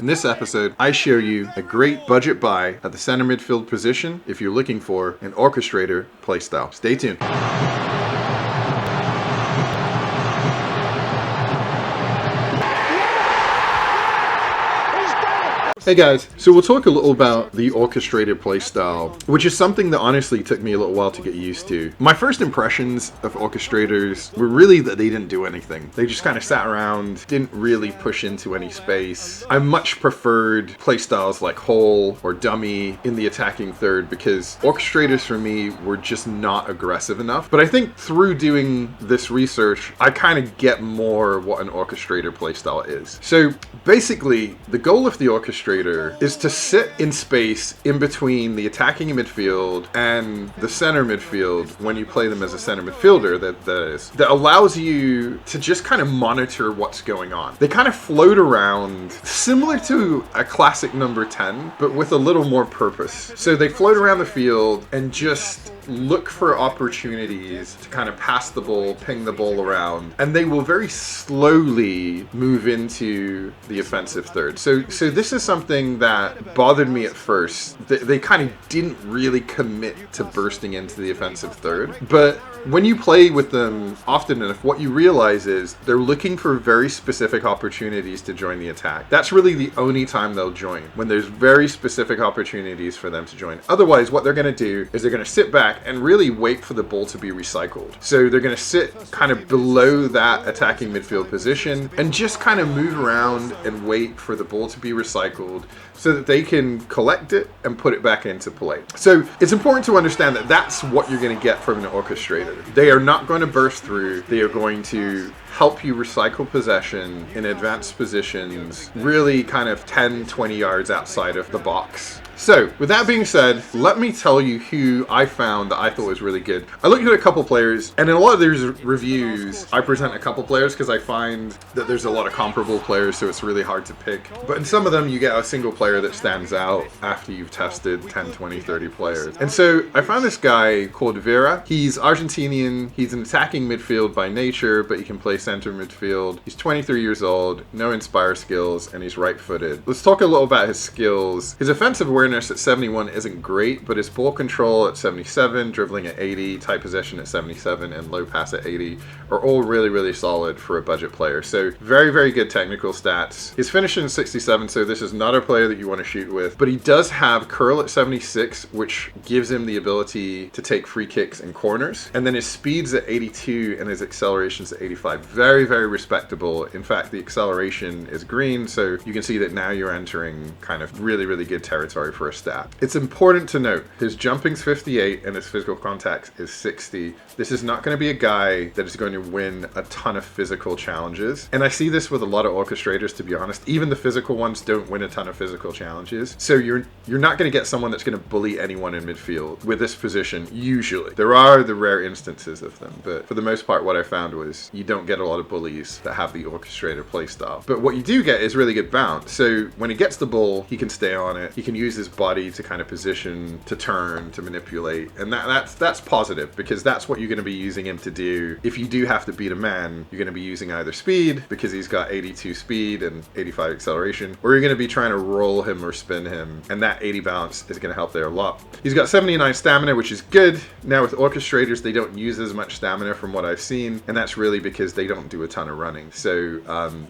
In this episode, I show you a great budget buy at the center midfield position if you're looking for an Orchestrator playstyle. Stay tuned. Hey guys, so we'll talk a little about the Orchestrator playstyle, which is something that honestly took me a little while to get used to. My first impressions of Orchestrators were really that they didn't do anything. They just kind of sat around, didn't really push into any space. I much preferred playstyles like Hole or Dummy in the attacking third because Orchestrators for me were just not aggressive enough. But I think through doing this research, I kind of get more what an Orchestrator playstyle is. So basically, the goal of the Orchestrator is to sit in space in between the attacking midfield and the center midfield when you play them as a center midfielder, that allows you to just kind of monitor what's going on. They kind of float around similar to a classic number 10, but with a little more purpose. So they float around the field and just look for opportunities to kind of pass the ball, ping the ball around, and they will very slowly move into the offensive third. So this is something that bothered me at first. They kind of didn't really commit to bursting into the offensive third, but when you play with them often enough, what you realize is they're looking for very specific opportunities to join the attack. That's really the only time they'll join, when there's very specific opportunities for them to join. Otherwise, what they're going to do is they're going to sit back and really wait for the ball to be recycled. So they're going to sit kind of below that attacking midfield position and just kind of move around and wait for the ball to be recycled so that they can collect it and put it back into play. So it's important to understand that that's what you're going to get from an Orchestrator. They are not going to burst through. They are going to help you recycle possession in advanced positions, really kind of 10, 20 yards outside of the box. So, with that being said, let me tell you who I found that I thought was really good. I looked at a couple players, and in a lot of these reviews, I present a couple players because I find that there's a lot of comparable players, so it's really hard to pick. But in some of them, you get a single player that stands out after you've tested 10, 20, 30 players. And so, I found this guy called Vera. He's Argentinian. He's an attacking midfield by nature, but he can play center midfield. He's 23 years old, no Inspire skills, and he's right-footed. Let's talk a little about his skills. His offensive awareness at 71 isn't great, but his ball control at 77, dribbling at 80, tight possession at 77, and low pass at 80 are all really, really solid for a budget player. So very, very good technical stats. His finishing is 67, so this is not a player that you want to shoot with, but he does have curl at 76, which gives him the ability to take free kicks and corners. And then his speed's at 82 and his acceleration's at 85. Very, very respectable. In fact, the acceleration is green, so you can see that now you're entering kind of really, really good territory for a stat. It's important to note his jumping's 58 and his physical contact is 60. This is not going to be a guy that is going to win a ton of physical challenges. And I see this with a lot of Orchestrators, to be honest. Even the physical ones don't win a ton of physical challenges. So you're not going to get someone that's going to bully anyone in midfield with this position, usually. There are the rare instances of them, but for the most part, what I found was you don't get a lot of bullies that have the Orchestrator playstyle. But what you do get is really good bounce. So when he gets the ball, he can stay on it. He can use his body to kind of position, to turn, to manipulate, and that's positive because that's what you're going to be using him to do. If you do have to beat a man, you're going to be using either speed because he's got 82 speed and 85 acceleration, or you're going to be trying to roll him or spin him, and that 80 bounce is going to help there a lot. He's got 79 stamina, which is good. Now with Orchestrators, they don't use as much stamina from what I've seen, and that's really because they don't do a ton of running. So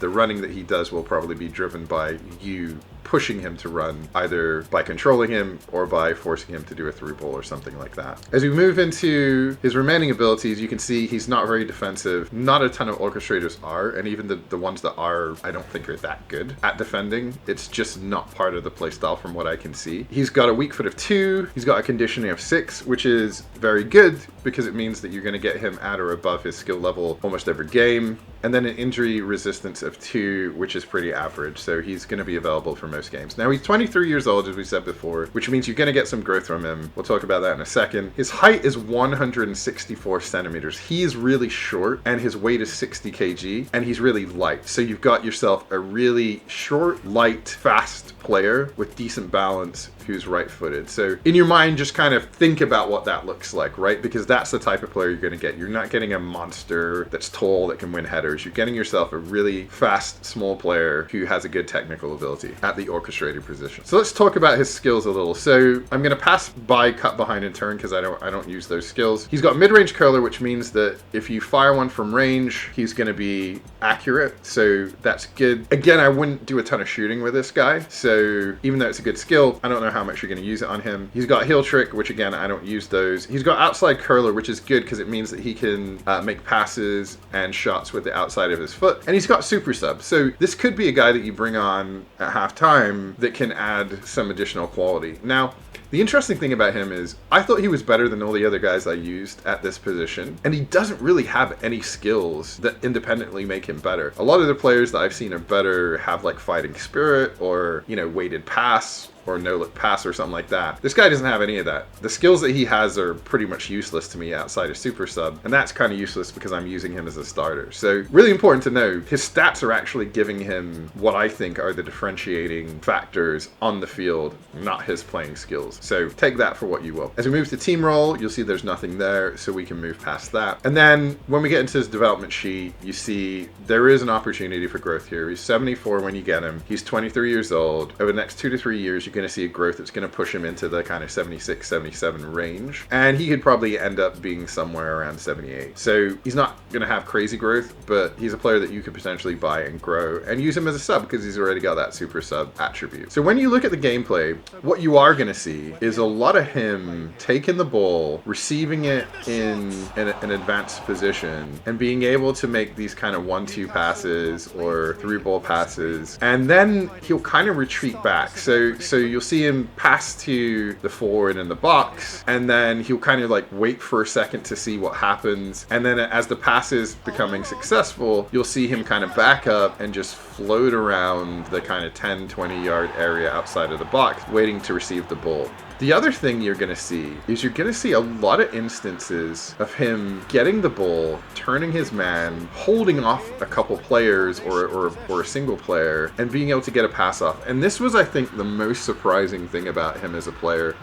the running that he does will probably be driven by you pushing him to run, either by controlling him or by forcing him to do a through ball or something like that. As we move into his remaining abilities, you can see he's not very defensive. Not a ton of Orchestrators are, and even the ones that are, I don't think are that good at defending. It's just not part of the playstyle from what I can see. He's got a weak foot of 2. He's got a conditioning of 6, which is very good because it means that you're going to get him at or above his skill level almost every game. And then an injury resistance of 2, which is pretty average. So he's going to be available for most games. Now he's 23 years old, as we said before, which means you're going to get some growth from him. We'll talk about that in a second. His height is 164 centimeters. He is really short and his weight is 60 kg and he's really light. So you've got yourself a really short, light, fast player with decent balance who's right-footed. So in your mind, just kind of think about what that looks like, right? Because that's the type of player you're going to get. You're not getting a monster that's tall that can win headers. matters. You're getting yourself a really fast, small player who has a good technical ability at the orchestrator position. So let's talk about his skills a little. So I'm going to pass by cut behind and turn because I don't use those skills. He's got mid-range curler, which means that if you fire one from range, he's going to be accurate. So that's good. Again, I wouldn't do a ton of shooting with this guy. So even though it's a good skill, I don't know how much you're going to use it on him. He's got heel trick, which again, I don't use those. He's got outside curler, which is good because it means that he can make passes and shots with the outside of his foot. And he's got super sub. So this could be a guy that you bring on at halftime that can add some additional quality. Now, the interesting thing about him is I thought he was better than all the other guys I used at this position, and he doesn't really have any skills that independently make him better. A lot of the players that I've seen are better have like fighting spirit or, you know, weighted pass or no-look pass or something like that. This guy doesn't have any of that. The skills that he has are pretty much useless to me outside of super sub, and that's kind of useless because I'm using him as a starter. So really important to know, his stats are actually giving him what I think are the differentiating factors on the field, not his playing skills. So take that for what you will. As we move to team role, you'll see there's nothing there, so we can move past that. And then when we get into his development sheet, you see there is an opportunity for growth here. He's 74 when you get him. He's 23 years old. Over the next 2 to 3 years, you going to see a growth that's going to push him into the kind of 76, 77 range. And he could probably end up being somewhere around 78. So he's not going to have crazy growth, but he's a player that you could potentially buy and grow and use him as a sub because he's already got that super sub attribute. So when you look at the gameplay, what you are going to see is a lot of him taking the ball, receiving it in an advanced position, and being able to make these kind of 1-2 passes or through ball passes. And then he'll kind of retreat back. So you'll see him pass to the forward in the box, and then he'll kind of like wait for a second to see what happens. And then as the pass is becoming successful, you'll see him kind of back up and just float around the kind of 10, 20 yard area outside of the box, waiting to receive the ball. The other thing you're going to see is you're going to see a lot of instances of him getting the ball, turning his man, holding off a couple players or a single player, and being able to get a pass off. And this was, I think, the most surprising thing about him as a player.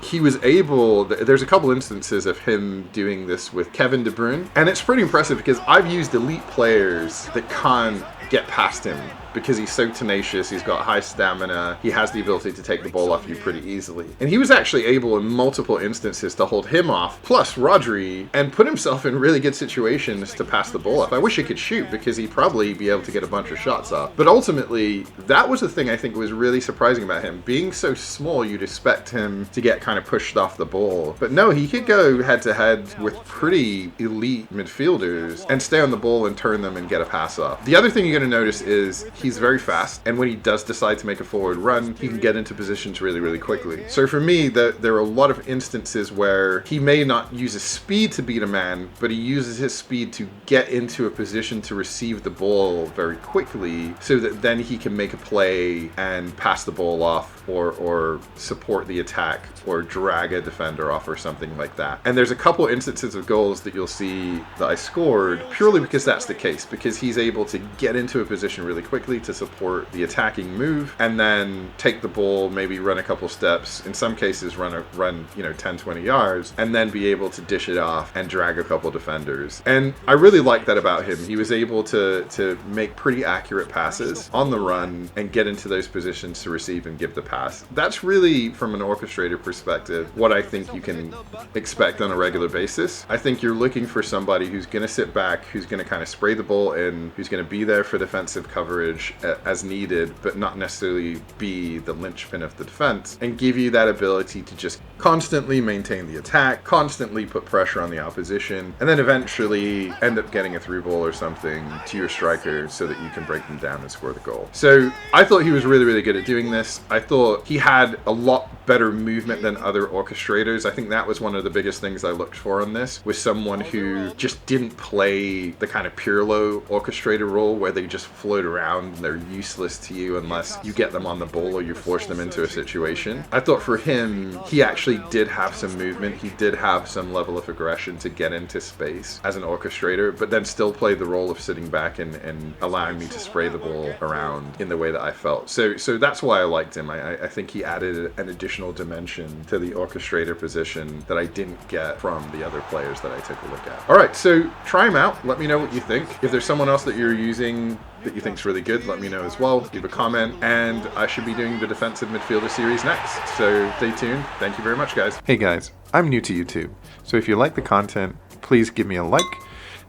He was able, there's a couple instances of him doing this with Kevin De Bruyne, and it's pretty impressive because I've used elite players that can't get past him because he's so tenacious, he's got high stamina, he has the ability to take the ball off you pretty easily. And he was actually able in multiple instances to hold him off, plus Rodri, and put himself in really good situations to pass the ball off. I wish he could shoot because he'd probably be able to get a bunch of shots off. But ultimately, that was the thing I think was really surprising about him. Being so small, you'd expect him to get kind of pushed off the ball. But no, he could go head to head with pretty elite midfielders and stay on the ball and turn them and get a pass off. The other thing you're going to notice is he's very fast, and when he does decide to make a forward run, he can get into positions really, really quickly. So for me, there are a lot of instances where he may not use his speed to beat a man, but he uses his speed to get into a position to receive the ball very quickly so that then he can make a play and pass the ball off or support the attack or drag a defender off or something like that. And there's a couple instances of goals that you'll see that I scored purely because that's the case, because he's able to get into a position really quickly to support the attacking move and then take the ball, maybe run a couple steps, in some cases run 10, 20 yards, and then be able to dish it off and drag a couple defenders. And I really like that about him. He was able to make pretty accurate passes on the run and get into those positions to receive and give the pass. That's really, from an orchestrator perspective, what I think you can expect on a regular basis. I think you're looking for somebody who's going to sit back, who's going to kind of spray the ball in, who's going to be there for defensive coverage as needed, but not necessarily be the linchpin of the defense, and give you that ability to just constantly maintain the attack, constantly put pressure on the opposition, and then eventually end up getting a through ball or something to your striker so that you can break them down and score the goal. So I thought he was really, really good at doing this. I thought he had a lot better movement than other orchestrators. I think that was one of the biggest things I looked for on this, was someone who just didn't play the kind of Pirlo orchestrator role where they just float around and they're useless to you unless you get them on the ball or you force them into a situation. I thought for him, he actually did have some movement. He did have some level of aggression to get into space as an orchestrator, but then still played the role of sitting back and allowing me to spray the ball around in the way that I felt. So that's why I liked him. I think he added an additional additional dimension to the Orchestrator position that I didn't get from the other players that I took a look at. All right, so try them out. Let me know what you think. If there's someone else that you're using that you think's really good, let me know as well. Leave a comment, and I should be doing the Defensive Midfielder series next. So stay tuned. Thank you very much, guys. Hey guys, I'm new to YouTube, so if you like the content, please give me a like.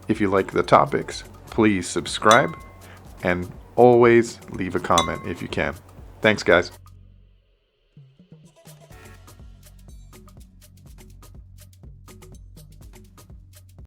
If you like the topics, please subscribe, and always leave a comment if you can. Thanks, guys.